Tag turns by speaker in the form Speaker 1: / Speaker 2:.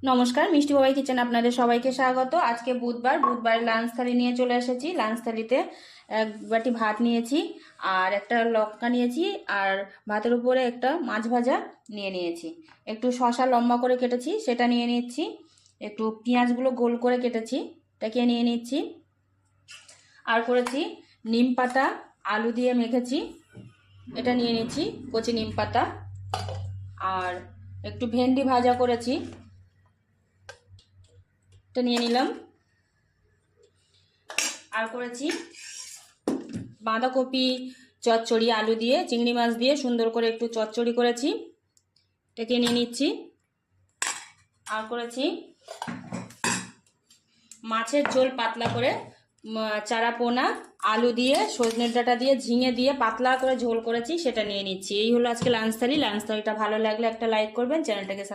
Speaker 1: নমস্কার, মিষ্টি বাবাই কিচেন আপনাদের সবাইকে স্বাগত। আজকে বুধবার লাঞ্চ থালি নিয়ে চলে এসেছি। লাঞ্চ থালিতে এক বাটি ভাত নিয়েছি, আর একটা লঙ্কা নিয়েছি, আর ভাতের উপরে একটা মাছ ভাজা নিয়েছি। একটু শসা লম্বা করে কেটেছি, সেটা নিয়ে নিচ্ছি। একটু পেঁয়াজগুলো গোল করে কেটেছি, এটাকে নিয়ে নিচ্ছি। আর করেছি নিম পাতা আলু দিয়ে মেখেছি, এটা নিয়ে নিচ্ছি, কচি নিম পাতা। আর একটু ভেন্ডি ভাজা করেছি, এটা নিয়ে নিলাম। আর করেছি বাঁধাকপি চচ্চড়ি, আলু দিয়ে চিংড়ি মাছ দিয়ে সুন্দর করে একটু চচ্চড়ি করেছি, এটাকে নিয়ে নিচ্ছি। আর করেছি মাছের ঝোল পাতলা করে, চারা পোনা আলু দিয়ে সজনের ডাঁটা দিয়ে ঝিঙে দিয়ে পাতলা করে ঝোল করেছি, সেটা নিয়ে নিচ্ছি। এই হলো আজকে লাঞ্চ থালি। লাঞ্চ থালিটা ভালো লাগলে একটা লাইক করবেন, চ্যানেলটাকে